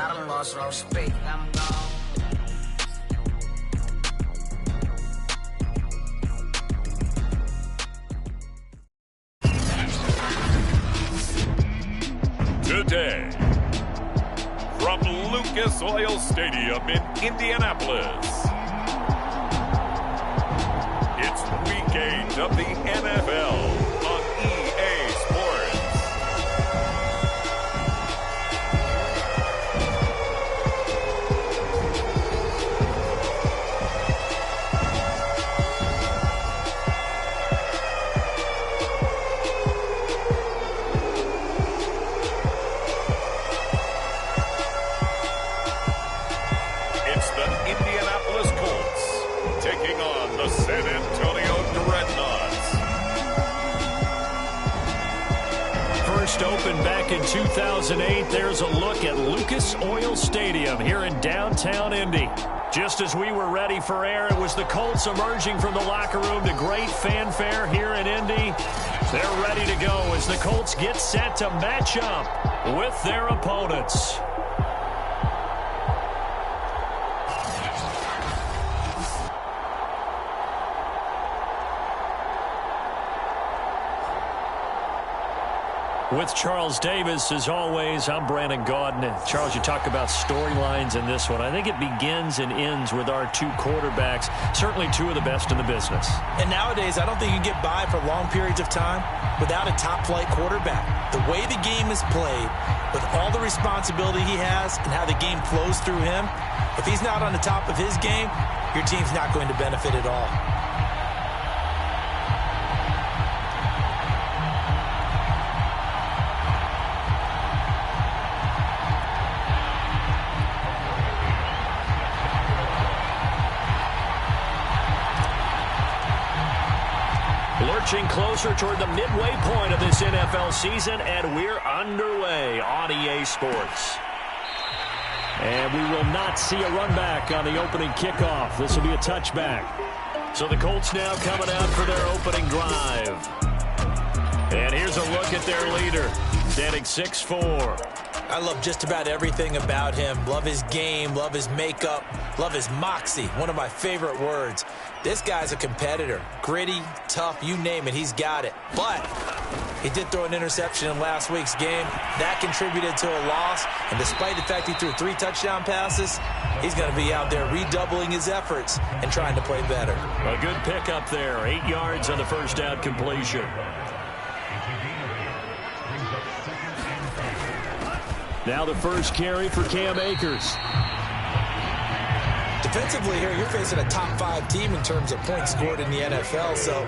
I done lost all respect. I'm gone. Today, from Lucas Oil Stadium in Indianapolis, it's Week 8 of the NFL on EA Sports. It's the Indianapolis Colts taking on the San Antonio Dreadnoughts. First opened back in 2008, there's a look at Lucas Oil Stadium here in downtown Indy. Just as we were ready for air, it was the Colts emerging from the locker room to great fanfare here in Indy. They're ready to go as the Colts get set to match up with their opponents. With Charles Davis, as always, I'm Brandon Gaudin. Charles, you talk about storylines in this one. I think it begins and ends with our two quarterbacks, certainly two of the best in the business. And nowadays, I don't think you can get by for long periods of time without a top-flight quarterback. The way the game is played, with all the responsibility he has and how the game flows through him, if he's not on the top of his game, your team's not going to benefit at all. Lurching closer toward the midway point of this NFL season, and we're underway on EA Sports. And we will not see a run back on the opening kickoff. This will be a touchback. So the Colts now coming out for their opening drive. And here's a look at their leader, standing 6'4". I love just about everything about him. Love his game, love his makeup, love his moxie, one of my favorite words. This guy's a competitor. Gritty, tough, you name it, he's got it. But he did throw an interception in last week's game. That contributed to a loss. And despite the fact he threw 3 touchdown passes, he's going to be out there redoubling his efforts and trying to play better. A good pickup there. 8 yards on the first down completion. Now the first carry for Cam Akers. Defensively here, you're facing a top 5 team in terms of points scored in the NFL. So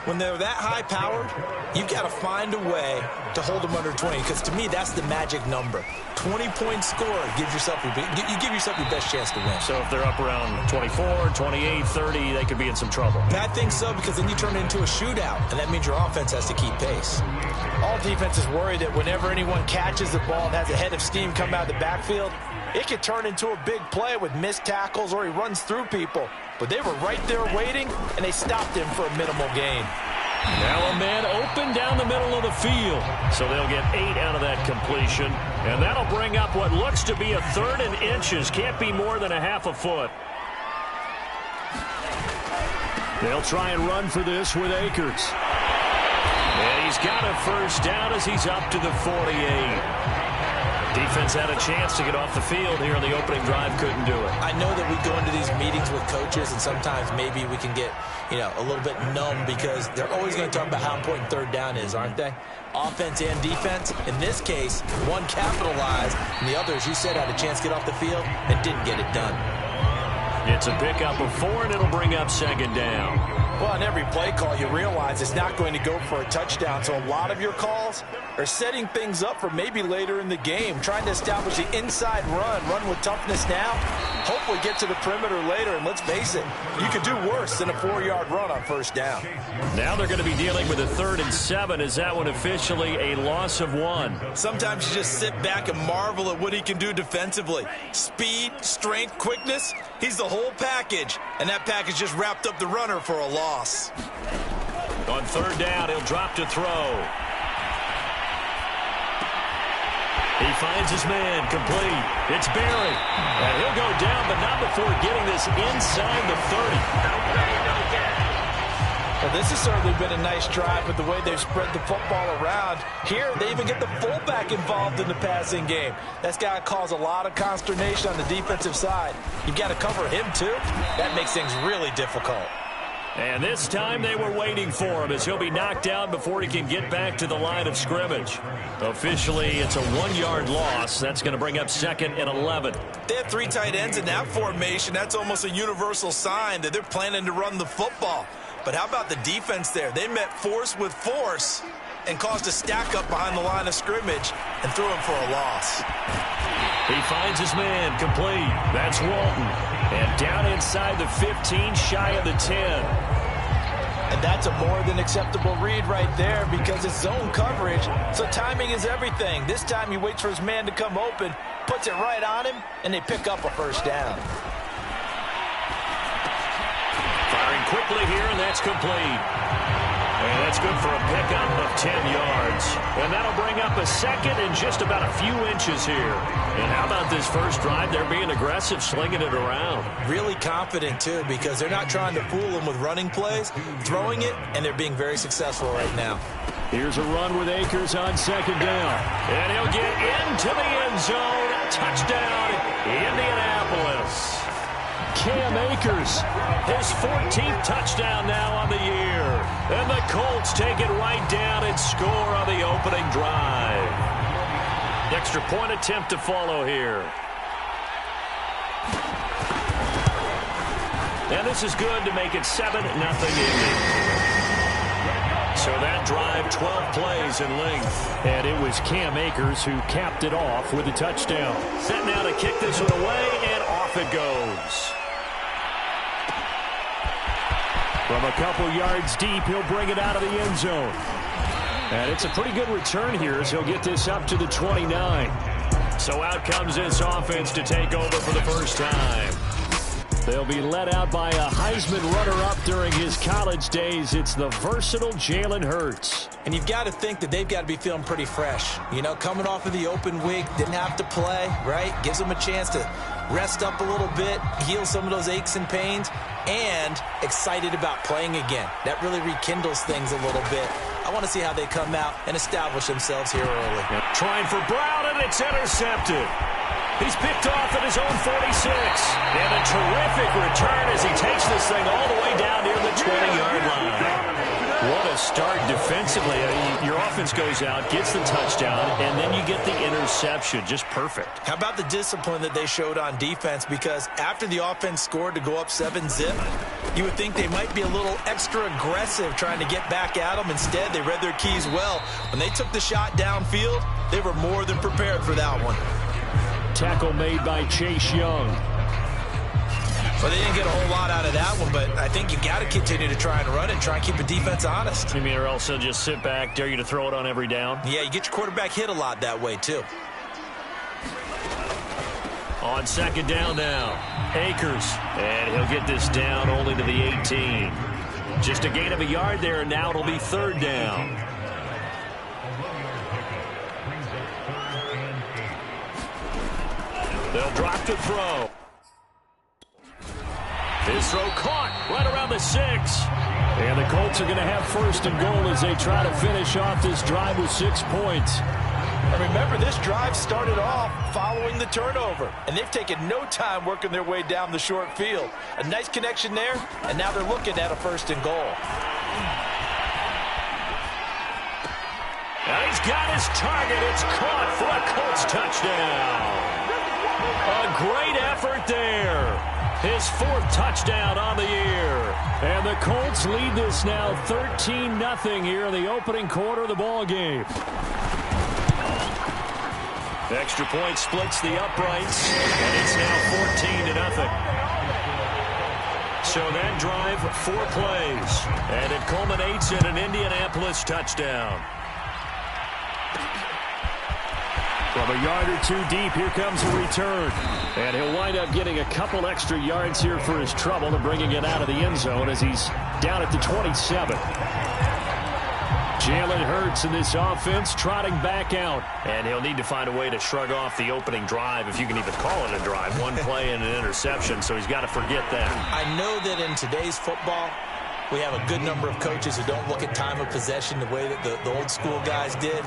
when they're that high-powered, you've got to find a way to hold them under 20. Because to me, that's the magic number. 20-point score you give yourself your best chance to win. So if they're up around 24, 28, 30, they could be in some trouble. I think so, because then you turn it into a shootout, and that means your offense has to keep pace. All defenses worry that whenever anyone catches the ball and has a head of steam come out of the backfield, it could turn into a big play with missed tackles or he runs through people. But they were right there waiting, and they stopped him for a minimal gain. Now a man open down the middle of the field. So they'll get 8 out of that completion. And that'll bring up what looks to be a 3rd and inches. Can't be more than a half a foot. They'll try and run for this with Akers. And he's got a first down as he's up to the 48. Defense had a chance to get off the field here on the opening drive, couldn't do it. I know that we go into these meetings with coaches, and sometimes maybe we can get, a little bit numb because they're always going to talk about how important 3rd down is, aren't they? Offense and defense. In this case, one capitalized, and the other, as you said, had a chance to get off the field and didn't get it done. It's a pickup of 4, and it'll bring up 2nd down. Well, on every play call, you realize it's not going to go for a touchdown. So a lot of your calls are setting things up for maybe later in the game, trying to establish the inside run with toughness now, hopefully get to the perimeter later. And let's face it, you could do worse than a 4-yard run on first down. Now they're going to be dealing with a 3rd and 7. Is that one officially a loss of 1? Sometimes you just sit back and marvel at what he can do defensively. Speed, strength, quickness, he's the whole package. And that package just wrapped up the runner for a loss. On 3rd down, he'll drop to throw. He finds his man, complete. It's Barry. And he'll go down, but not before getting this inside the 30. Well, this has certainly been a nice drive with the way they've spread the football around. Here, they even get the fullback involved in the passing game. That's got to cause a lot of consternation on the defensive side. You've got to cover him, too. That makes things really difficult. And this time they were waiting for him as he'll be knocked down before he can get back to the line of scrimmage. Officially, it's a 1-yard loss. That's going to bring up 2nd and 11. They have 3 tight ends in that formation. That's almost a universal sign that they're planning to run the football. But how about the defense there? They met force with force and caused a stack up behind the line of scrimmage and threw him for a loss. He finds his man, complete. That's Walton. And down inside the 15, shy of the 10. And that's a more than acceptable read right there because it's zone coverage, so timing is everything. This time he waits for his man to come open, puts it right on him, and they pick up a first down. Firing quickly here, and that's complete. And that's good for a pickup of 10 yards. And that'll bring up a 2nd and just about a few inches here. And how about this first drive? They're being aggressive, slinging it around. Really confident, too, because they're not trying to fool them with running plays, throwing it, and they're being very successful right now. Here's a run with Akers on 2nd down. And he'll get into the end zone. Touchdown, Indianapolis. Cam Akers, his 14th touchdown now on the year. And the Colts take it right down and score on the opening drive. Extra point attempt to follow here. And this is good to make it 7-0 Indy. So that drive, 12 plays in length. And it was Cam Akers who capped it off with a touchdown. Set now to kick this one away, and off it goes. From a couple yards deep, he'll bring it out of the end zone. And it's a pretty good return here as he'll get this up to the 29. So out comes this offense to take over for the first time. They'll be led out by a Heisman runner-up during his college days. It's the versatile Jalen Hurts. And you've got to think that they've got to be feeling pretty fresh. You know, coming off of the open week, didn't have to play, right? Gives them a chance to rest up a little bit, heal some of those aches and pains, and excited about playing again. That really rekindles things a little bit. I want to see how they come out and establish themselves here early. Trying for Brown, and it's intercepted. He's picked off at his own 46. And a terrific return as he takes this thing all the way down near the 20-yard line. What a start defensively. I mean, your offense goes out, gets the touchdown, and then you get the interception. Just perfect. How about the discipline that they showed on defense? Because after the offense scored to go up 7-zip, you would think they might be a little extra aggressive trying to get back at them. Instead, they read their keys well. When they took the shot downfield, they were more than prepared for that one. Tackle made by Chase Young. Well, they didn't get a whole lot out of that one, but I think you got to continue to try and run it and try and keep the defense honest. You mean, or else they'll just sit back, dare you to throw it on every down? Yeah, you get your quarterback hit a lot that way, too. On 2nd down now, Akers. And he'll get this down only to the 18. Just a gain of a yard there, and now it'll be 3rd down. They'll drop to throw. His throw caught right around the 6. And the Colts are going to have 1st and goal as they try to finish off this drive with 6 points. And remember, this drive started off following the turnover. And they've taken no time working their way down the short field. A nice connection there, and now they're looking at a 1st and goal. Now he's got his target. It's caught for a Colts touchdown. A great effort there. His 4th touchdown on the year. And the Colts lead this now 13-0 here in the opening quarter of the ball game. Extra point splits the uprights, and it's now 14-0. So that drive, 4 plays, and it culminates in an Indianapolis touchdown. From a yard or 2 deep, here comes a return. And he'll wind up getting a couple extra yards here for his trouble and bringing it out of the end zone as he's down at the 27. Jalen Hurts in this offense trotting back out. And he'll need to find a way to shrug off the opening drive, if you can even call it a drive. One play and an interception, so he's got to forget that. I know that in today's football, we have a good number of coaches who don't look at time of possession the way that the old school guys did.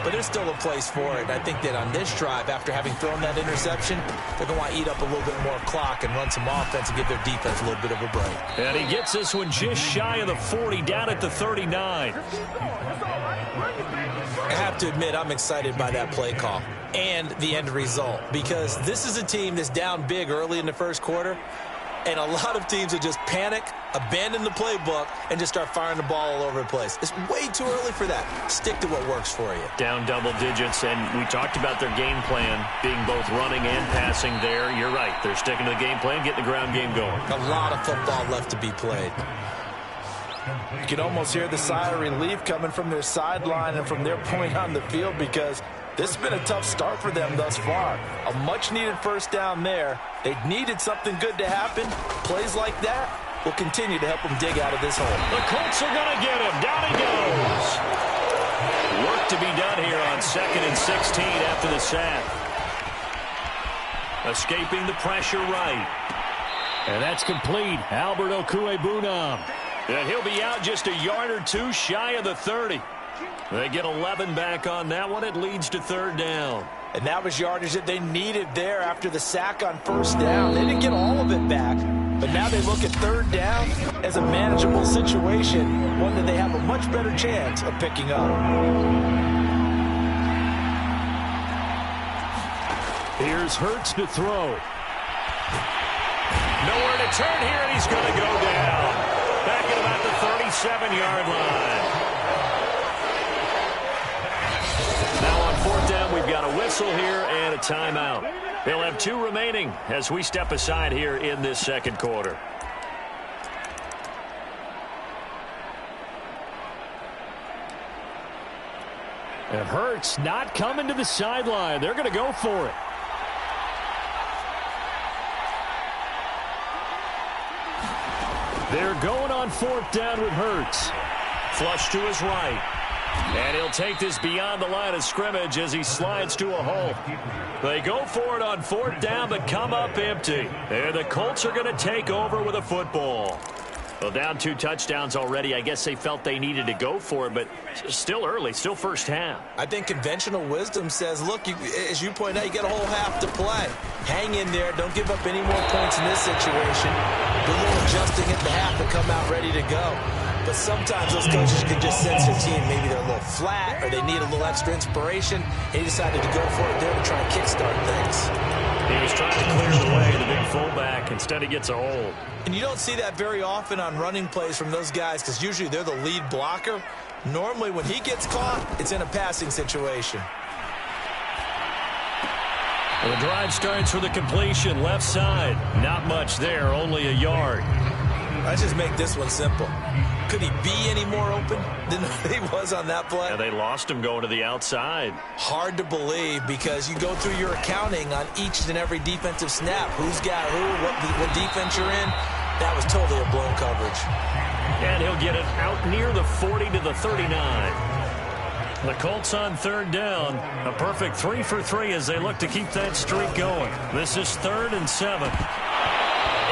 But there's still a place for it. I think that on this drive, after having thrown that interception, they're going to want to eat up a little bit more clock and run some offense and give their defense a little bit of a break. And he gets this one just shy of the 40, down at the 39. I have to admit, I'm excited by that play call and the end result, because this is a team that's down big early in the first quarter, and a lot of teams that just panic, abandon the playbook, and just start firing the ball all over the place. It's way too early for that. Stick to what works for you. Down double digits, and we talked about their game plan being both running and passing there. You're right. They're sticking to the game plan, getting the ground game going. A lot of football left to be played. You can almost hear the sigh of relief coming from their sideline and from their point on the field, because this has been a tough start for them thus far. A much-needed first down there. They needed something good to happen. Plays like that will continue to help them dig out of this hole. The Colts are going to get him. Down he goes. Work to be done here on 2nd and 16 after the sack. Escaping the pressure right. And that's complete. Albert Okwuegbunam. And he'll be out just a yard or two shy of the 30. They get 11 back on that one. It leads to 3rd down. And that was yardage that they needed there after the sack on 1st down. They didn't get all of it back, but now they look at 3rd down as a manageable situation, one that they have a much better chance of picking up. Here's Hurts to throw. Nowhere to turn here, and he's going to go down. Back at about the 37-yard line. Now on 4th down, we've got a whistle here and a timeout. They'll have 2 remaining as we step aside here in this second quarter. And Hurts not coming to the sideline. They're going to go for it. They're going on 4th down with Hurts. Flush to his right. And he'll take this beyond the line of scrimmage as he slides to a hole. They go for it on 4th down, but come up empty. And the Colts are going to take over with a football. Well, down 2 touchdowns already. I guess they felt they needed to go for it, but still early, still first half. I think conventional wisdom says, look, as you point out, you got a whole half to play. Hang in there. Don't give up any more points in this situation. Do a little adjusting at the half and come out ready to go. But sometimes those coaches can just sense their team. Maybe they're a little flat or they need a little extra inspiration. He decided to go for it there to try and kickstart things. He was trying to clear the way, the big fullback. Instead, he gets a hold. And you don't see that very often on running plays from those guys, because usually they're the lead blocker. Normally, when he gets caught, it's in a passing situation. Well, the drive starts with a completion, left side. Not much there, only a yard. Let's just make this one simple. Could he be any more open than he was on that play? Yeah, they lost him going to the outside. Hard to believe, because you go through your accounting on each and every defensive snap. Who's got who, what defense you're in. That was totally a blown coverage. And he'll get it out near the 40 to the 39. The Colts on 3rd down. A perfect 3 for 3 as they look to keep that streak going. This is 3rd and 7.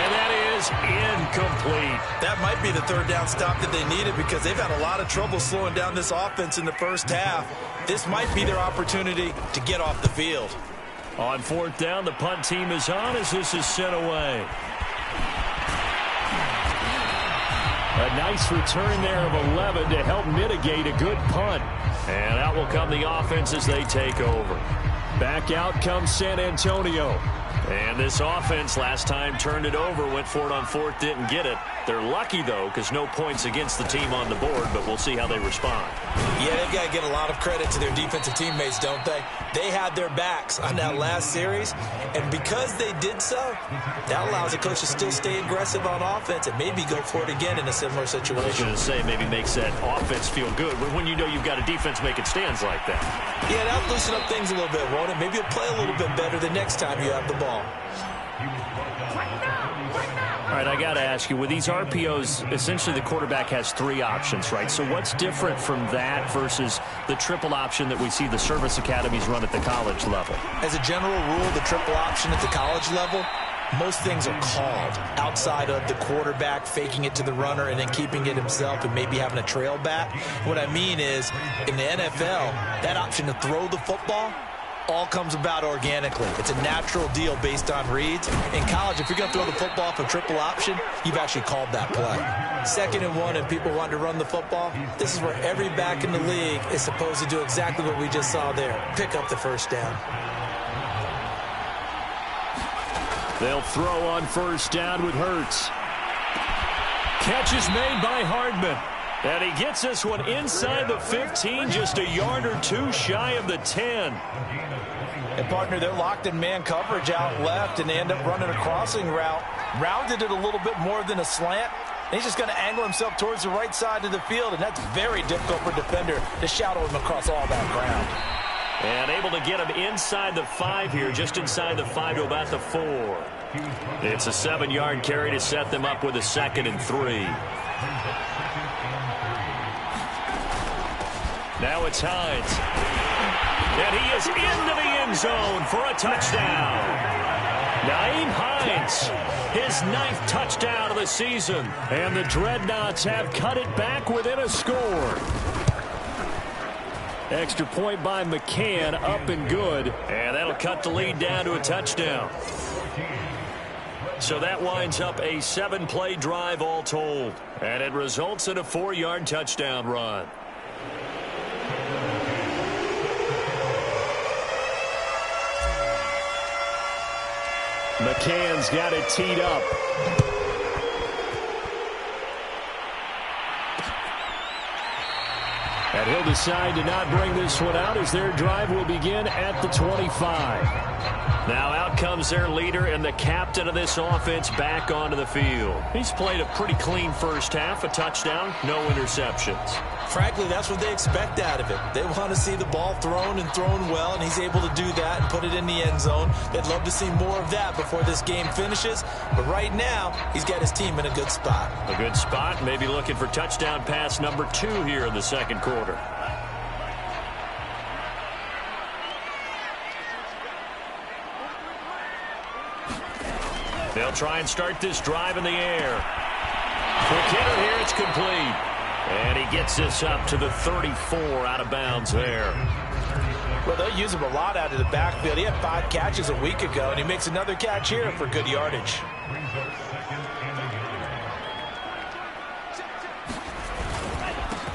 And that is incomplete. That might be the 3rd down stop that they needed, because they've had a lot of trouble slowing down this offense in the first half. This might be their opportunity to get off the field. On 4th down, the punt team is on as this is sent away. A nice return there of 11 to help mitigate a good punt. And out will come the offense as they take over. Back out comes San Antonio. And this offense last time turned it over, went for it on 4th, didn't get it. They're lucky, though, because no points against the team on the board, but we'll see how they respond. Yeah, they've got to give a lot of credit to their defensive teammates, don't they? They had their backs on that last series, and because they did so, that allows the coach to still stay aggressive on offense and maybe go for it again in a similar situation. I was going to say, maybe makes that offense feel good when you know you've got a defense making stands like that. Yeah, that'll loosen up things a little bit, won't it? Maybe you'll play a little bit better the next time you have the ball. All right, I got to ask you, with these RPOs, essentially the quarterback has 3 options, right? So what's different from that versus the triple option that we see the service academies run at the college level? As a general rule, the triple option at the college level, most things are called outside of the quarterback faking it to the runner and then keeping it himself and maybe having a trail back. What I mean is, in the NFL, that option to throw the football all comes about organically. It's a natural deal based on reads. In college, if you're going to throw the football for triple option, you've actually called that play. 2nd and 1 and people want to run the football, this is where every back in the league is supposed to do exactly what we just saw there. Pick up the first down. They'll throw on first down with Hurts. Catch is made by Hardman. And he gets this one inside the 15, just a yard or 2 shy of the 10. And, partner, they're locked in man coverage out left, and they end up running a crossing route. Rounded it a little bit more than a slant. And he's just going to angle himself towards the right side of the field, and that's very difficult for a defender to shadow him across all that ground. And able to get him inside the 5 here, just inside the 5 to about the 4. It's a 7-yard carry to set them up with a 2nd and 3. Now it's Hines. And he is into the end zone for a touchdown. Nyheim Hines, his 9th touchdown of the season. And the Dreadnoughts have cut it back within a score. Extra point by McCann, up and good. And that'll cut the lead down to a touchdown. So that winds up a 7-play drive all told. And it results in a 4-yard touchdown run. McCann's got it teed up. And he'll decide to not bring this one out as their drive will begin at the 25. Now out comes their leader and the captain of this offense back onto the field. He's played a pretty clean first half, a touchdown, no interceptions. Frankly, that's what they expect out of it. They want to see the ball thrown and thrown well, and he's able to do that and put it in the end zone. They'd love to see more of that before this game finishes. But right now, he's got his team in a good spot. A good spot, maybe looking for touchdown pass number 2 here in the 2nd quarter. They'll try and start this drive in the air. Quick hitter here, it's complete. And he gets this up to the 34 out of bounds there. Well, they'll use him a lot out of the backfield. He had 5 catches a week ago, and he makes another catch here for good yardage.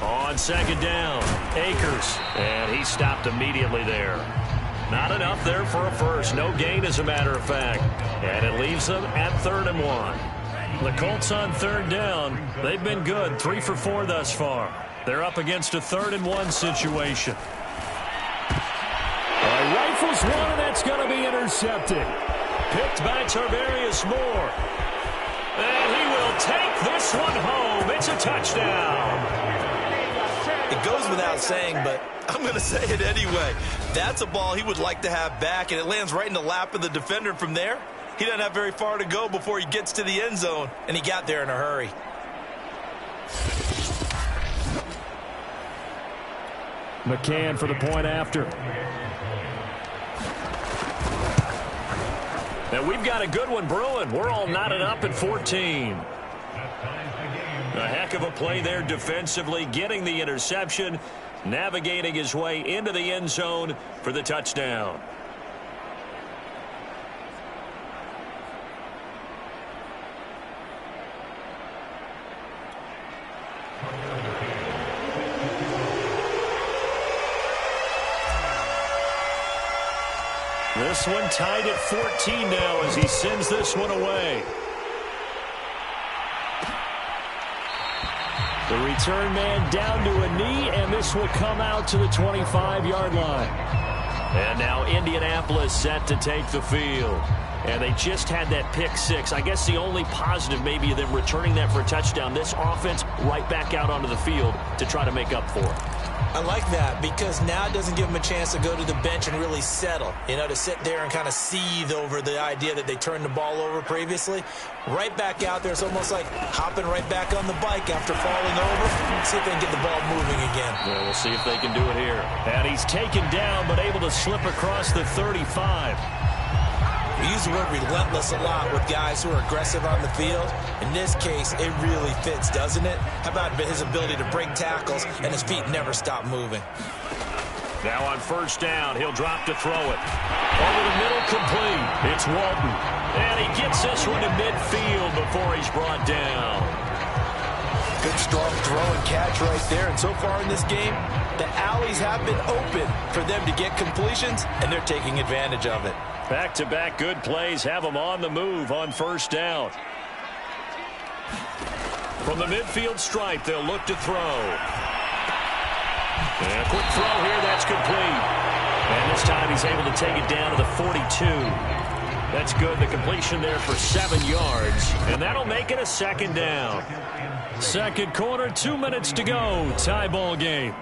On 2nd down, Akers. And he stopped immediately there. Not enough there for a first. No gain, as a matter of fact. And it leaves them at 3rd and 1. The Colts on 3rd down. They've been good, 3 for 4 thus far. They're up against a 3rd and 1 situation. Rifles one, and that's going to be intercepted. Picked by Tarvarius Moore. And he will take this one home. It's a touchdown. It goes without saying, but I'm going to say it anyway. That's a ball he would like to have back, and it lands right in the lap of the defender. From there, he doesn't have very far to go before he gets to the end zone, and he got there in a hurry. McCann for the point after. Now we've got a good one brewing. We're all knotted up at 14. A heck of a play there defensively, getting the interception, navigating his way into the end zone for the touchdown. This one tied at 14 now as he sends this one away. The return man down to a knee, and this will come out to the 25-yard line. And now Indianapolis set to take the field. And they just had that pick six. I guess the only positive maybe of them returning that for a touchdown. This offense right back out onto the field to try to make up for it. I like that because now it doesn't give them a chance to go to the bench and really settle. You know, to sit there and kind of seethe over the idea that they turned the ball over previously. Right back out there. It's almost like hopping right back on the bike after falling over. See if they can get the ball moving again. Well, we'll see if they can do it here. And he's taken down but able to slip across the 35. We use the word relentless a lot with guys who are aggressive on the field. In this case, it really fits, doesn't it? How about his ability to break tackles and his feet never stop moving? Now on first down, he'll drop to throw it. Over the middle, complete. It's Walton. And he gets this one to midfield before he's brought down. Good, strong throw and catch right there. And so far in this game, the alleys have been open for them to get completions, and they're taking advantage of it. Back-to-back good plays have them on the move on first down. From the midfield stripe, they'll look to throw. And a quick throw here, that's complete. And this time he's able to take it down to the 42. That's good. The completion there for 7 yards. And that'll make it a second down. Second quarter, 2 minutes to go. Tie ball game.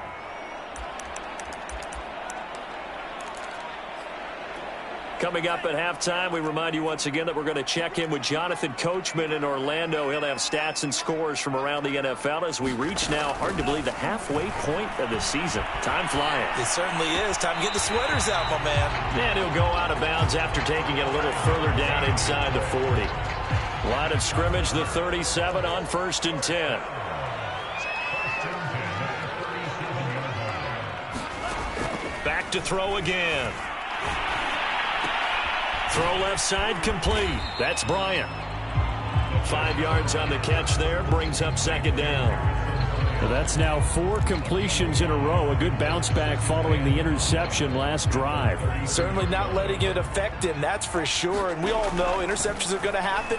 Coming up at halftime, we remind you once again that we're going to check in with Jonathan Coachman in Orlando. He'll have stats and scores from around the NFL as we reach now, hard to believe, the halfway point of the season. Time flying. It certainly is. Time to get the sweaters out, my man. And he'll go out of bounds after taking it a little further down inside the 40. Line of scrimmage, the 37 on 1st and 10. Back to throw again. Throw left side, complete. That's Bryant. 5 yards on the catch there, brings up second down. Well, that's now 4 completions in a row. A good bounce back following the interception last drive. Certainly not letting it affect him, that's for sure. And we all know interceptions are going to happen.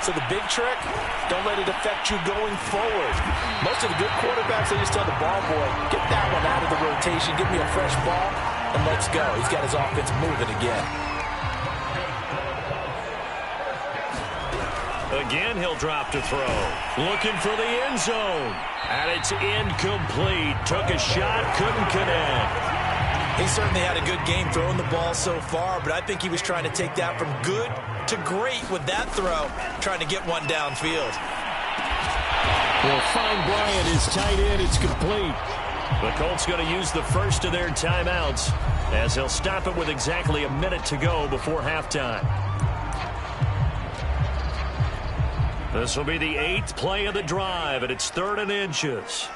So the big trick, don't let it affect you going forward. Most of the good quarterbacks, they just tell the ball boy, get that one out of the rotation, give me a fresh ball, and let's go. He's got his offense moving again. Again, he'll drop to throw. Looking for the end zone. And it's incomplete. Took a shot, couldn't connect. He certainly had a good game throwing the ball so far, but I think he was trying to take that from good to great with that throw, trying to get one downfield. Well, find Bryant is tight end. It's complete. The Colts going to use the first of their timeouts as they'll stop it with exactly a minute to go before halftime. This will be the 8th play of the drive, and it's 3rd and inches.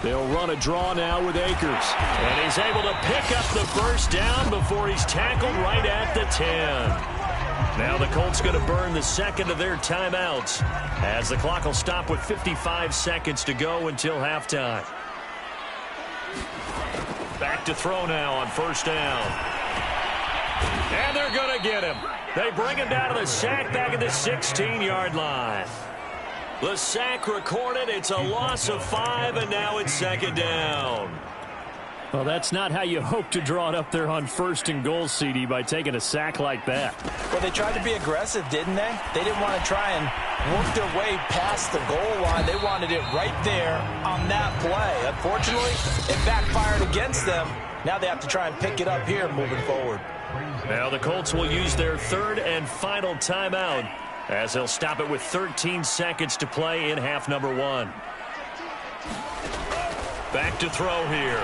They'll run a draw now with Akers. And he's able to pick up the first down before he's tackled right at the 10. Now the Colts going to burn the second of their timeouts as the clock will stop with 55 seconds to go until halftime. Back to throw now on first down. And they're going to get him. They bring him down to the sack back at the 16-yard line. The sack recorded. It's a loss of 5, and now it's second down. Well, that's not how you hope to draw it up there on 1st and goal, CD, by taking a sack like that. Well, they tried to be aggressive, didn't they? They didn't want to try and work their way past the goal line. They wanted it right there on that play. Unfortunately, it backfired against them. Now they have to try and pick it up here moving forward. Now the Colts will use their 3rd and final timeout as they'll stop it with 13 seconds to play in half number 1. Back to throw here.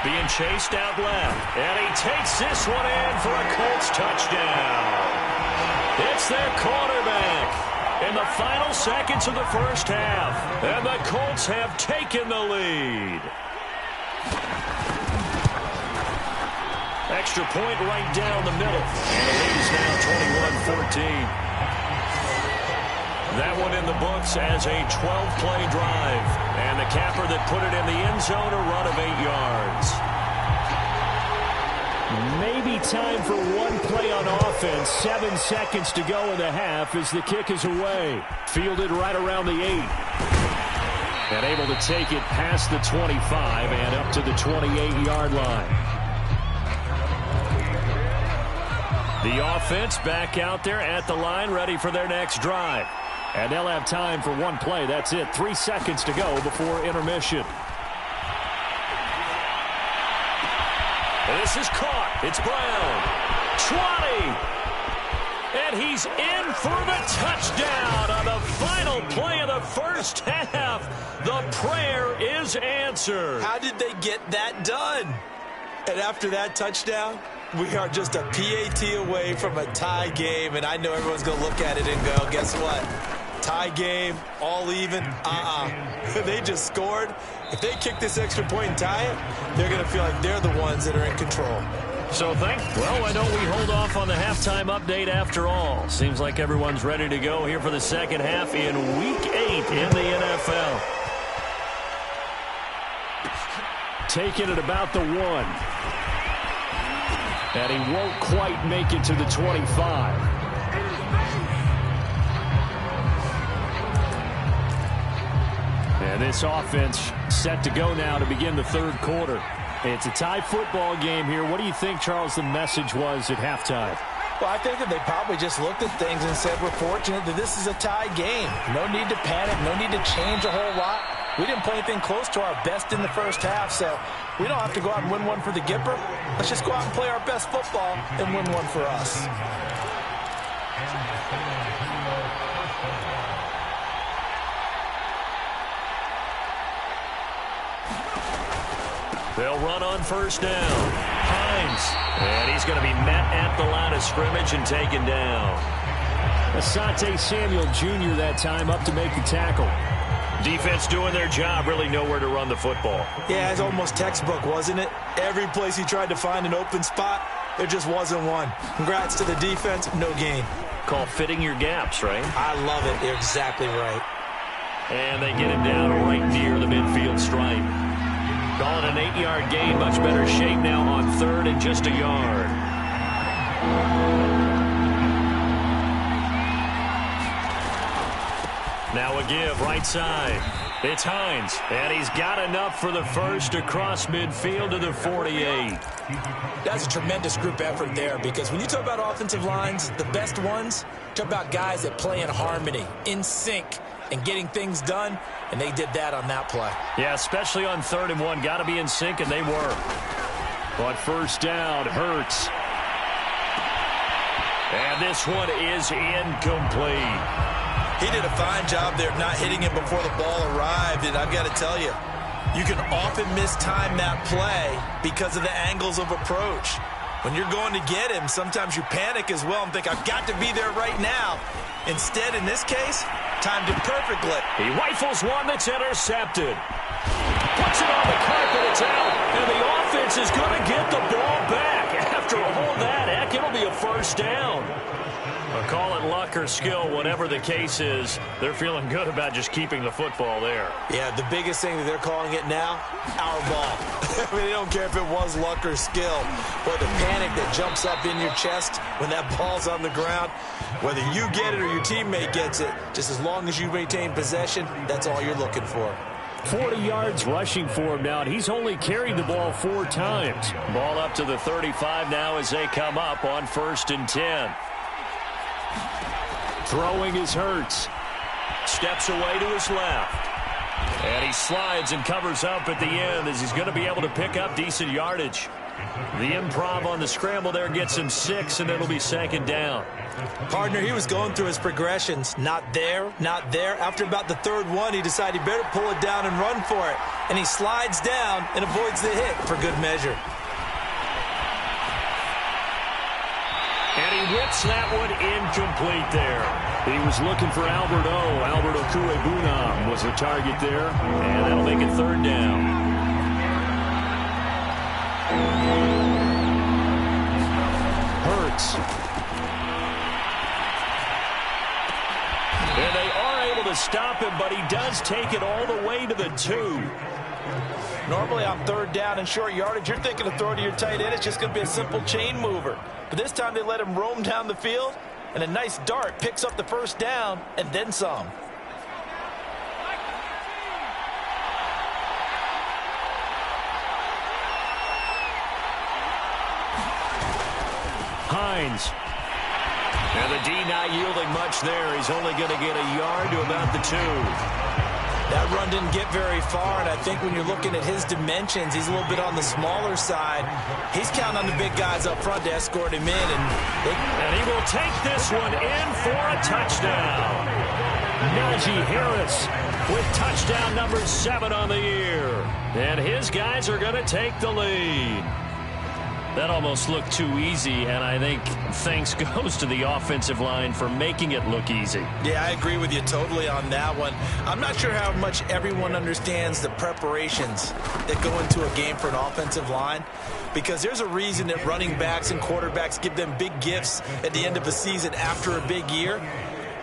Being chased out left. And he takes this one in for a Colts touchdown. It's their quarterback in the final seconds of the first half. And the Colts have taken the lead. Extra point right down the middle. And the lead is now 21-14. That one in the books as a 12-play drive. And the capper that put it in the end zone, a run of 8 yards. Maybe time for one play on offense. 7 seconds to go in the half as the kick is away. Fielded right around the 8. And able to take it past the 25 and up to the 28-yard line. The offense back out there at the line, ready for their next drive. And they'll have time for one play. That's it. 3 seconds to go before intermission. This is caught. It's Brown. 20. And he's in for the touchdown on the final play of the first half. The prayer is answered. How did they get that done? And after that touchdown, we are just a PAT away from a tie game. And I know everyone's going to look at it and go, guess what? Tie game, all even, They just scored. If they kick this extra point and tie it, they're going to feel like they're the ones that are in control. So I know we hold off on the halftime update after all. Seems like everyone's ready to go here for the second half in Week 8 in the NFL. Taking it about the 1. And he won't quite make it to the 25. And this offense set to go now to begin the third quarter. It's a tie football game here. What do you think, Charles, the message was at halftime? Well, I think that they probably just looked at things and said, we're fortunate that this is a tie game. No need to panic. No need to change a whole lot. We didn't play anything close to our best in the first half, so we don't have to go out and win one for the Gipper. Let's just go out and play our best football and win one for us. They'll run on first down. Hines. And he's going to be met at the line of scrimmage and taken down. Asante Samuel Jr. that time up to make the tackle. Defense doing their job, really nowhere to run the football. Yeah, it's almost textbook, wasn't it? Every place he tried to find an open spot, there just wasn't one. Congrats to the defense, no gain. Called fitting your gaps, right? I love it. You're exactly right. And they get him down right near the midfield stripe. Call it an 8-yard gain. Much better shape now on third and just a yard. Now a give right side. It's Hines. And he's got enough for the first across midfield to the 48. That's a tremendous group effort there, because when you talk about offensive lines, the best ones, talk about guys that play in harmony, in sync, and getting things done, and they did that on that play. Yeah, especially on 3rd and 1. Got to be in sync, and they were. But first down, Hurts. And this one is incomplete. He did a fine job there of not hitting him before the ball arrived, and I've got to tell you, you can often mistime that play because of the angles of approach. When you're going to get him, sometimes you panic as well and think, I've got to be there right now. Instead, in this case, timed it perfectly. He rifles one that's intercepted. Puts it on the carpet, it's out, and the offense is going to get the ball back. After all that, heck, it'll be a first down. Or call it luck or skill, whatever the case is, they're feeling good about just keeping the football there. Yeah, the biggest thing that they're calling it now, our ball. I mean, they don't care if it was luck or skill, but the panic that jumps up in your chest when that ball's on the ground, whether you get it or your teammate gets it, just as long as you maintain possession, that's all you're looking for. 40 yards rushing for him now, and he's only carried the ball 4 times. Ball up to the 35 now as they come up on 1st and 10. Throwing is Hurts. Steps away to his left. And he slides and covers up at the end as he's going to be able to pick up decent yardage. The improv on the scramble there gets him 6, and it'll be 2nd down. Partner, he was going through his progressions. Not there, not there. After about the 3rd one, he decided he better pull it down and run for it. And he slides down and avoids the hit for good measure. And he whips that one incomplete there. He was looking for Albert O. Albert Okuebunam was the target there. And that'll make it 3rd down. Hurts. And they are able to stop him, but he does take it all the way to the 2. Normally on 3rd down and short yardage, you're thinking of throw to your tight end. It's just going to be a simple chain mover. But this time they let him roam down the field, and a nice dart picks up the first down and then some. Hines And the D not yielding much there. He's only going to get a yard to about the 2. That run didn't get very far, and I think when you're looking at his dimensions, he's a little bit on the smaller side. He's counting on the big guys up front to escort him in. And he will take this one in for a touchdown. Najee Harris with touchdown number 7 on the year. And his guys are going to take the lead. That almost looked too easy, and I think thanks goes to the offensive line for making it look easy. Yeah, I agree with you totally on that one. I'm not sure how much everyone understands the preparations that go into a game for an offensive line, because there's a reason that running backs and quarterbacks give them big gifts at the end of a season after a big year.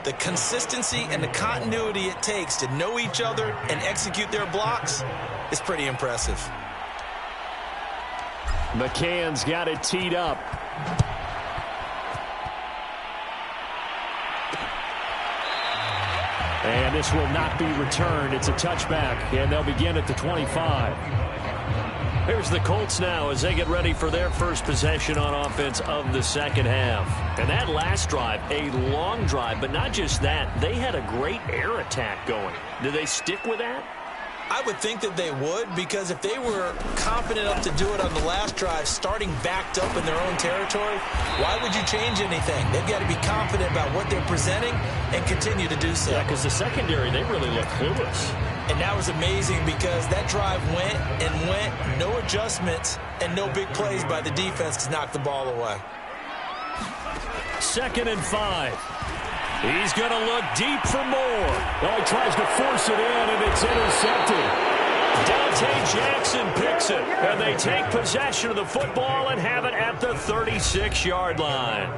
The consistency and the continuity it takes to know each other and execute their blocks is pretty impressive. McCann's got it teed up. And this will not be returned. It's a touchback, and they'll begin at the 25. Here's the Colts now as they get ready for their first possession on offense of the second half. And that last drive, a long drive, but not just that. They had a great air attack going. Do they stick with that? I would think that they would, because if they were confident enough to do it on the last drive, starting backed up in their own territory, why would you change anything? They've got to be confident about what they're presenting and continue to do so. Yeah, because the secondary, they really look clueless. And that was amazing because that drive went and went, no adjustments, and no big plays by the defense to knock the ball away. 2nd and 5. He's going to look deep for more. Oh, he tries to force it in, and it's intercepted. Dante Jackson picks it, and they take possession of the football and have it at the 36-yard line.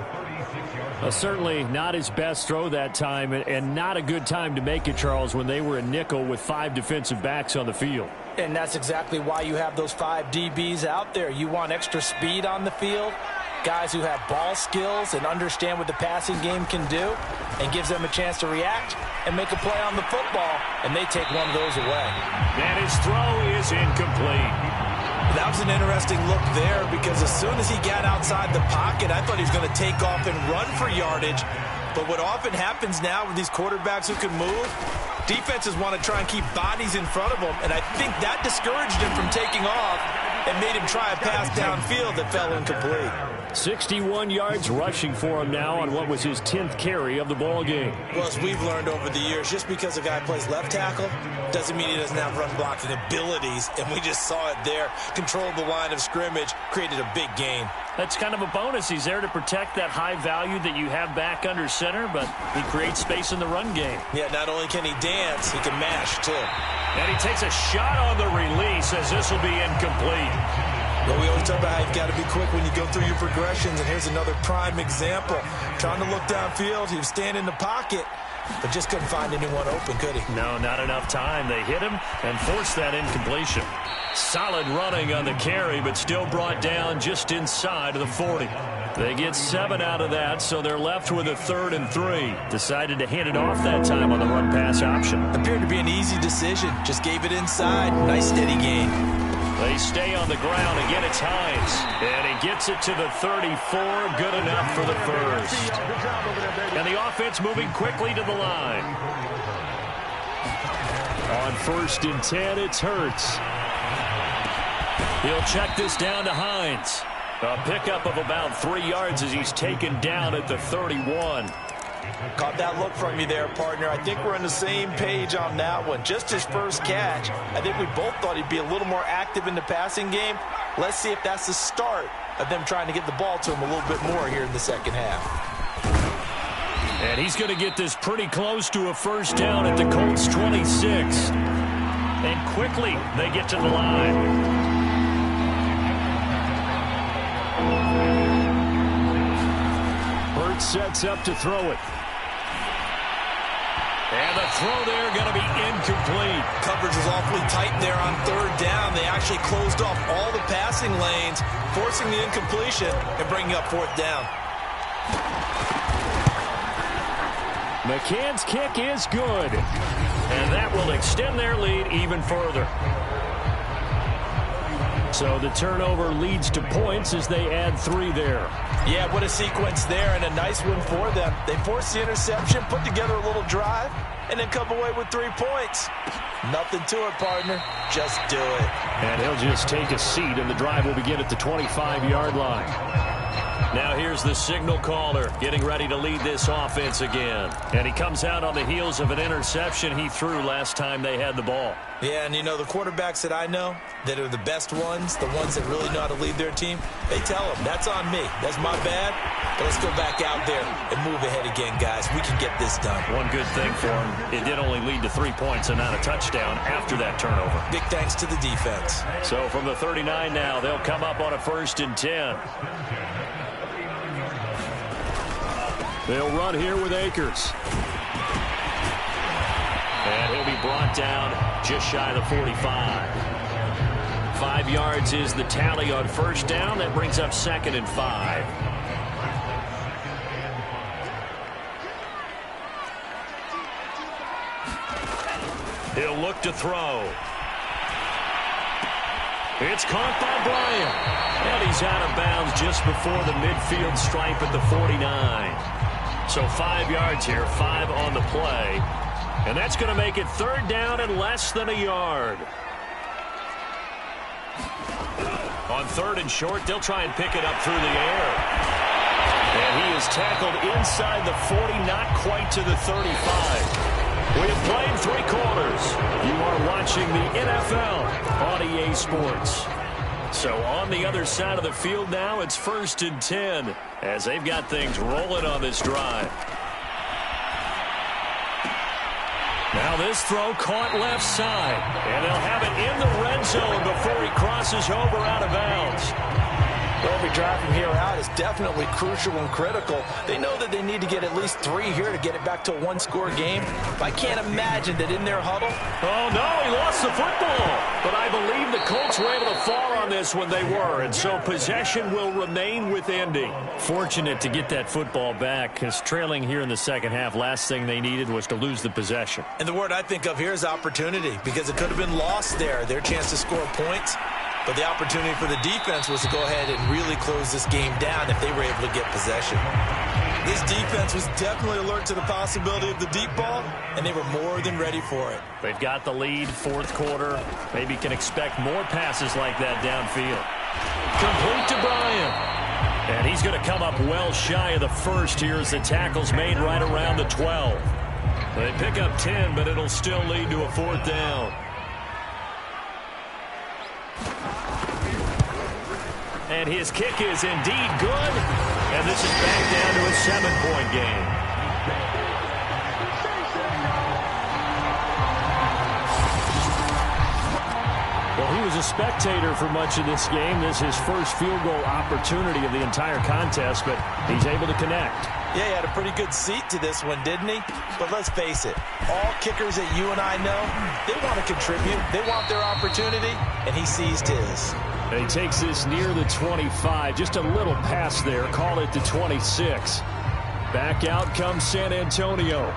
Certainly not his best throw that time, and not a good time to make it, Charles, when they were a nickel with 5 defensive backs on the field. And that's exactly why you have those 5 DBs out there. You want extra speed on the field, guys who have ball skills and understand what the passing game can do, and gives them a chance to react and make a play on the football, and they take one of those away. And his throw is incomplete. That was an interesting look there, because as soon as he got outside the pocket, I thought he was going to take off and run for yardage. But what often happens now with these quarterbacks who can move, defenses want to try and keep bodies in front of them, and I think that discouraged him from taking off and made him try a pass downfield that fell incomplete. 61 yards rushing for him now on what was his 10th carry of the ball game. Well, as we've learned over the years, just because a guy plays left tackle doesn't mean he doesn't have run blocking abilities, and we just saw it there. Controlled the line of scrimmage, created a big gain. That's kind of a bonus. He's there to protect that high value that you have back under center, but he creates space in the run game. Yeah, not only can he dance, he can mash, too. And he takes a shot on the release as this will be incomplete. Well, we always talk about how you've got to be quick when you go through your progressions, and here's another prime example. Trying to look downfield, he was standing in the pocket, but just couldn't find anyone open, could he? No, not enough time. They hit him and forced that incompletion. Solid running on the carry, but still brought down just inside of the 40. They get 7 out of that, so they're left with a 3rd and 3. Decided to hand it off that time on the run-pass option. Appeared to be an easy decision. Just gave it inside. Nice steady gain. They stay on the ground. Again, it's Hines. And he gets it to the 34. Good enough for the first. And the offense moving quickly to the line. On 1st and 10, it's Hurts. He'll check this down to Hines. A pickup of about 3 yards as he's taken down at the 31. Caught that look from you there, partner. I think we're on the same page on that one. Just his first catch. I think we both thought he'd be a little more active in the passing game. Let's see if that's the start of them trying to get the ball to him a little bit more here in the second half. And he's going to get this pretty close to a first down at the Colts 26. And quickly they get to the line. Hurts sets up to throw it. And the throw there going to be incomplete. Coverage was awfully tight there on 3rd down. They actually closed off all the passing lanes, forcing the incompletion and bringing up 4th down. McCann's kick is good. And that will extend their lead even further. So the turnover leads to points as they add 3 there. Yeah, what a sequence there, and a nice one for them. They force the interception, put together a little drive, and then come away with 3 points. Nothing to it, partner. Just do it. And he'll just take a seat, and the drive will begin at the 25-yard line. Now here's the signal caller getting ready to lead this offense again. And he comes out on the heels of an interception he threw last time they had the ball. Yeah, and you know, the quarterbacks that I know that are the best ones, the ones that really know how to lead their team, they tell them, that's on me. That's my bad. But let's go back out there and move ahead again, guys. We can get this done. One good thing for him, it did only lead to 3 points and not a touchdown after that turnover. Big thanks to the defense. So from the 39 now, they'll come up on a 1st and 10. They'll run here with Akers. And he'll be brought down just shy of the 45. 5 yards is the tally on 1st down. That brings up 2nd and 5. He'll look to throw. It's caught by Bryant. And he's out of bounds just before the midfield stripe at the 49. So 5 yards here, 5 on the play. And that's going to make it 3rd down and less than a yard. On 3rd and short, they'll try and pick it up through the air. And he is tackled inside the 40, not quite to the 35. We have played 3 quarters. You are watching the NFL on EA Sports. So on the other side of the field now, it's 1st and 10 as they've got things rolling on this drive. Now this throw caught left side, and they'll have it in the red zone before he crosses over out of bounds. Well, every drive from here out is definitely crucial and critical. They know that they need to get at least 3 here to get it back to a 1-score game. But I can't imagine that in their huddle. Oh, no, he lost the football. But I believe the Colts were able to fall on this when they were, and so possession will remain with Indy. Fortunate to get that football back, because trailing here in the second half, last thing they needed was to lose the possession. And the word I think of here is opportunity, because it could have been lost there, their chance to score points. But the opportunity for the defense was to go ahead and really close this game down if they were able to get possession. This defense was definitely alert to the possibility of the deep ball, and they were more than ready for it. They've got the lead, 4th quarter. Maybe can expect more passes like that downfield. Complete to Bryant. And he's going to come up well shy of the 1st here as the tackle's made right around the 12. They pick up 10, but it'll still lead to a 4th down. And his kick is indeed good. And this is back down to a 7-point game. Well, he was a spectator for much of this game. This is his first field goal opportunity of the entire contest, but he's able to connect. Yeah, he had a pretty good seat to this one, didn't he? But let's face it, all kickers that you and I know, they want to contribute. They want their opportunity, and he seized his. And he takes this near the 25. Just a little pass there. Call it the 26. Back out comes San Antonio.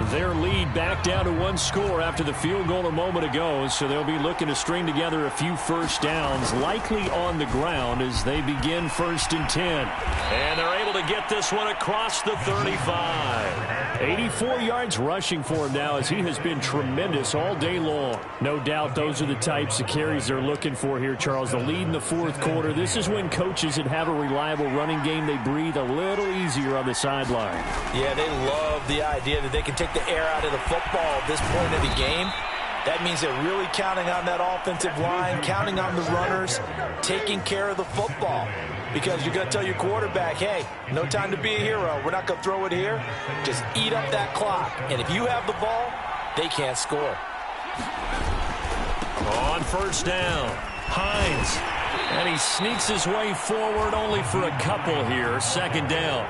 Their lead back down to 1 score after the field goal a moment ago. So they'll be looking to string together a few 1st downs, likely on the ground as they begin 1st and 10. And they're able to get this one across the 35. 84 yards rushing for him now as he has been tremendous all day long. No doubt those are the types of carries they're looking for here, Charles. The lead in the 4th quarter. This is when coaches that have a reliable running game, they breathe a little easier on the sideline. Yeah, they love the idea that they can take the air out of the football at this point of the game. That means they're really counting on that offensive line, counting on the runners, taking care of the football. Because you're going to tell your quarterback, hey, no time to be a hero. We're not going to throw it here. Just eat up that clock. And if you have the ball, they can't score. On 1st down, Hines. And he sneaks his way forward only for a couple here. 2nd down.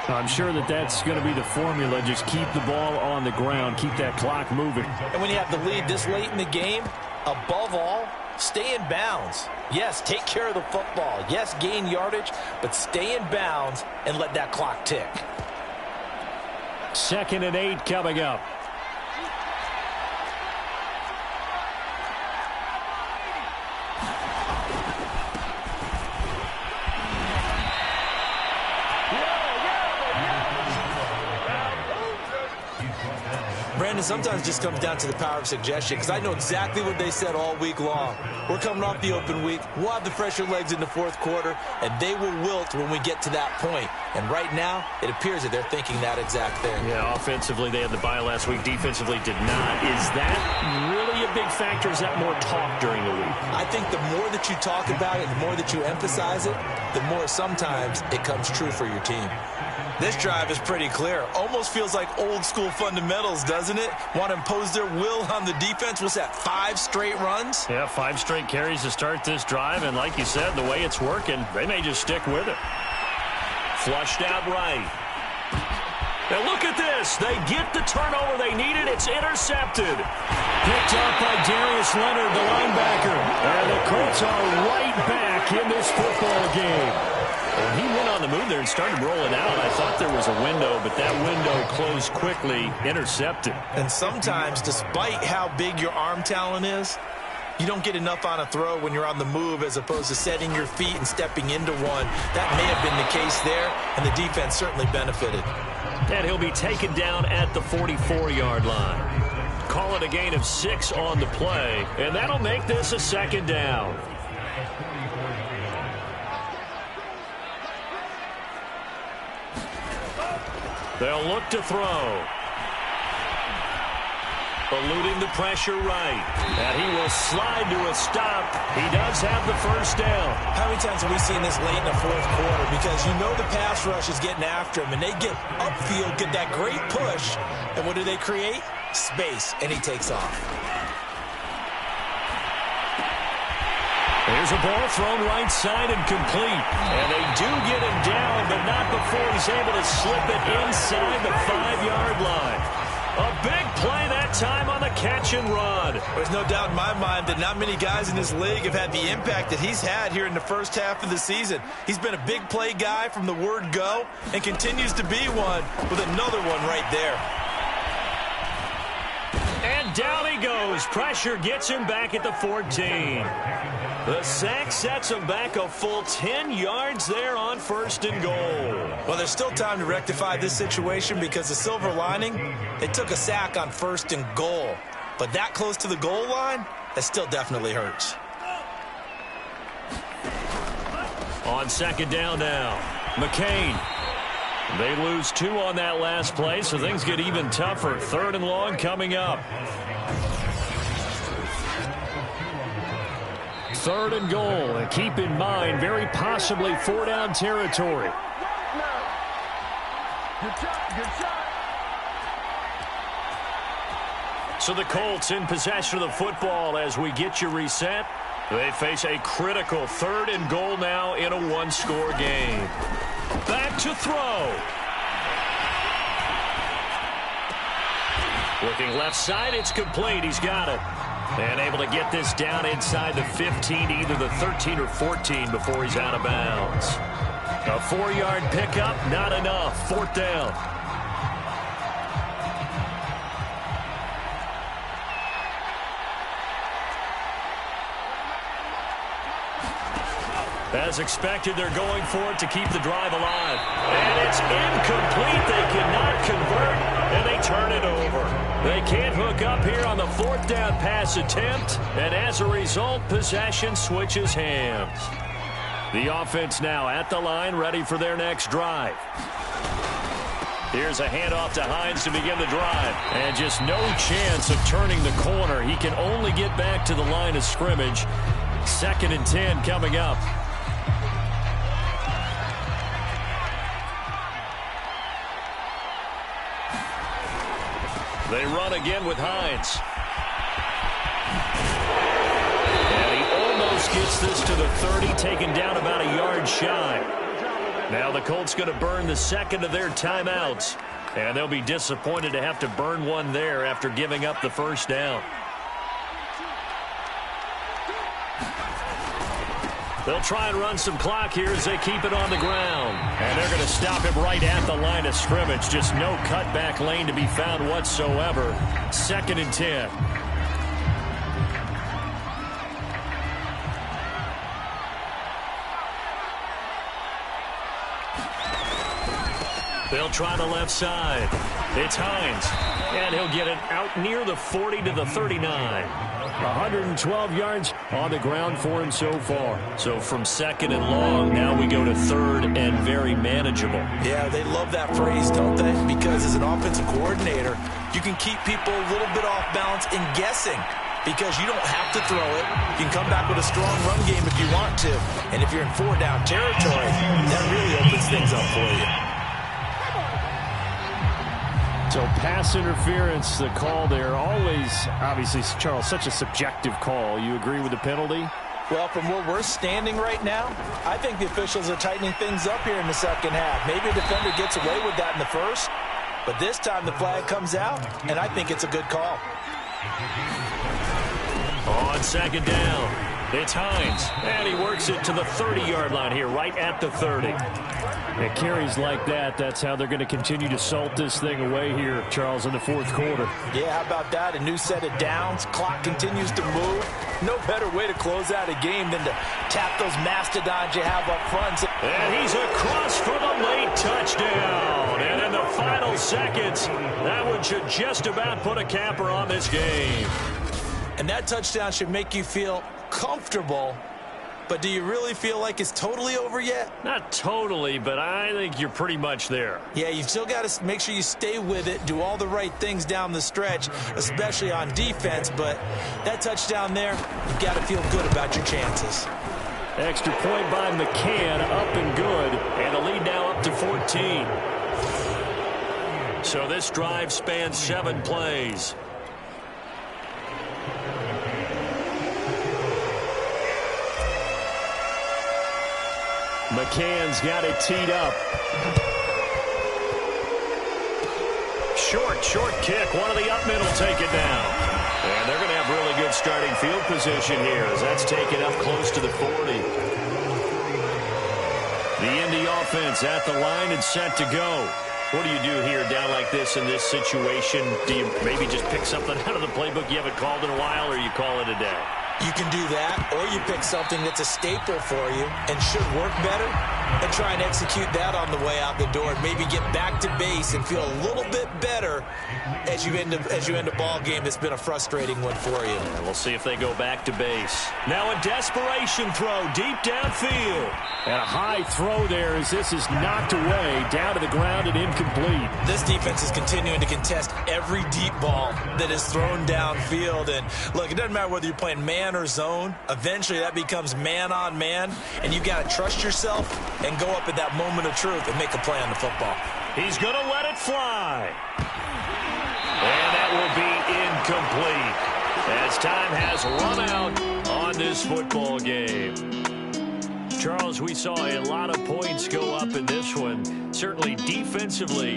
I'm sure that that's going to be the formula. Just keep the ball on the ground. Keep that clock moving. And when you have the lead this late in the game, above all, stay in bounds. Yes, take care of the football. Yes, gain yardage, but stay in bounds and let that clock tick. 2nd and 8 coming up. it sometimes just comes down to the power of suggestion, because I know exactly what they said all week long. We're coming off the open week. We'll have the fresher legs in the fourth quarter, and they will wilt when we get to that point. And right now, it appears that they're thinking that exact thing. Yeah, offensively, they had the bye last week. Defensively, did not. Is that really a big factor? Is that more talk during the week? I think the more that you talk about it, the more that you emphasize it, the more sometimes it comes true for your team. This drive is pretty clear. Almost feels like old school fundamentals, doesn't it? Want to impose their will on the defense. What's that, 5 straight runs? Yeah, 5 straight carries to start this drive. And like you said, the way it's working, they may just stick with it. Flushed out right. And look at this. They get the turnover they needed. It's intercepted. Picked up by Darius Leonard, the linebacker. And the Colts are right back in this football game. Well, he went on the move there and started rolling out. I thought there was a window, but that window closed quickly. Intercepted. And sometimes, despite how big your arm talent is, you don't get enough on a throw when you're on the move as opposed to setting your feet and stepping into one. That may have been the case there, and the defense certainly benefited. And he'll be taken down at the 44-yard line. Call it a gain of 6 on the play, and that'll make this a second down. They'll look to throw. Eluding the pressure right. And he will slide to a stop. He does have the first down. How many times have we seen this late in the fourth quarter? Because you know the pass rush is getting after him, and they get upfield, get that great push. And what do they create? Space, and he takes off. Here's a ball thrown right side and complete. And they do get him down, but not before he's able to slip it inside the 5-yard line. A big play that time on the catch and run. There's no doubt in my mind that not many guys in this league have had the impact that he's had here in the first half of the season. He's been a big play guy from the word go and continues to be one with another one right there. And down he goes. Pressure gets him back at the 14. The sack sets him back a full 10 yards there on 1st and goal. Well, there's still time to rectify this situation because the silver lining, they took a sack on 1st and goal. But that close to the goal line, that still definitely hurts. On 2nd down now, McCain. They lose 2 on that last play, so things get even tougher. 3rd and long coming up. 3rd and goal, and keep in mind, very possibly 4-down territory. So the Colts in possession of the football as we get you reset. They face a critical 3rd and goal now in a 1-score game. Back to throw. Looking left side, it's complete. He's got it. And able to get this down inside the 15, either the 13 or 14 before he's out of bounds. A 4-yard pickup, not enough. 4th down. As expected, they're going for it to keep the drive alive. And it's incomplete. They cannot convert, and they turn it over. They can't hook up here on the 4th down pass attempt, and as a result, possession switches hands. The offense now at the line, ready for their next drive. Here's a handoff to Hines to begin the drive. And just no chance of turning the corner. He can only get back to the line of scrimmage. 2nd and 10 coming up. They run again with Hines. And he almost gets this to the 30, taken down about a yard shy. Now the Colts going to burn the 2nd of their timeouts. And they'll be disappointed to have to burn one there after giving up the 1st down. They'll try and run some clock here as they keep it on the ground. And they're going to stop him right at the line of scrimmage. Just no cutback lane to be found whatsoever. 2nd and 10. They'll try the left side. It's Hines, and he'll get it out near the 40 to the 39. 112 yards on the ground for him so far. So from second and long, now we go to third and very manageable. Yeah, they love that phrase, don't they? Because as an offensive coordinator, you can keep people a little bit off balance in guessing because you don't have to throw it. You can come back with a strong run game if you want to. And if you're in four-down territory, that really opens things up for you. So pass interference, the call there. Always, obviously, Charles, such a subjective call. You agree with the penalty? Well, from where we're standing right now, I think the officials are tightening things up here in the second half. Maybe a defender gets away with that in the first, but this time the flag comes out, and I think it's a good call. On second down, it's Hines, and he works it to the 30-yard line here, right at the 30. It carries like that. That's how they're going to continue to salt this thing away here, Charles, in the fourth quarter. Yeah, how about that? A new set of downs. Clock continues to move. No better way to close out a game than to tap those mastodons you have up front. And he's across for the late touchdown. And in the final seconds, that one should just about put a capper on this game. And that touchdown should make you feel comfortable. But do you really feel like it's totally over yet? Not totally, but I think you're pretty much there. Yeah, you've still got to make sure you stay with it, do all the right things down the stretch, especially on defense. But that touchdown there, you've got to feel good about your chances. Extra point by McCann, up and good. And the lead now up to 14. So this drive spans 7 plays. McCann's got it teed up. Short kick. One of the up middle take it down. And they're going to have really good starting field position here as that's taken up close to the 40. The Indy offense at the line and set to go. What do you do here down like this in this situation? Do you maybe just pick something out of the playbook you haven't called in a while, or you call it a day? You can do that, or you pick something that's a staple for you and should work better and try and execute that on the way out the door and maybe get back to base and feel a little bit better as you end a ball game that's been a frustrating one for you. And we'll see if they go back to base. Now a desperation throw deep downfield. And a high throw there as this is knocked away, down to the ground and incomplete. This defense is continuing to contest every deep ball that is thrown downfield. And look, it doesn't matter whether you're playing man or zone. Eventually that becomes man on man, and you've got to trust yourself and go up at that moment of truth and make a play on the football. He's going to let it fly. And that will be incomplete as time has run out on this football game. Charles, we saw a lot of points go up in this one. Certainly defensively,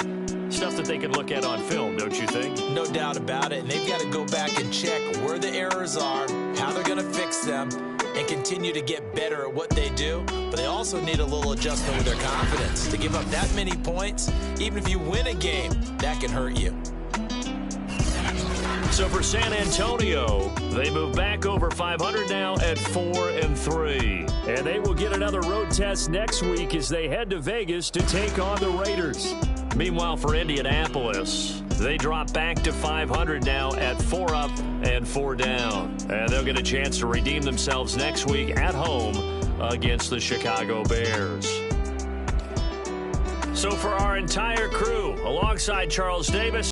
stuff that they can look at on film, don't you think? No doubt about it. And they've got to go back and check where the errors are, how they're going to fix them, and continue to get better at what they do. But they also need a little adjustment with their confidence. To give up that many points, even if you win a game, that can hurt you. So for San Antonio, they move back over 500 now at 4-3. And they will get another road test next week as they head to Vegas to take on the Raiders. Meanwhile, for Indianapolis, they drop back to 500 now at 4 up and 4 down. And they'll get a chance to redeem themselves next week at home against the Chicago Bears. So for our entire crew, alongside Charles Davis,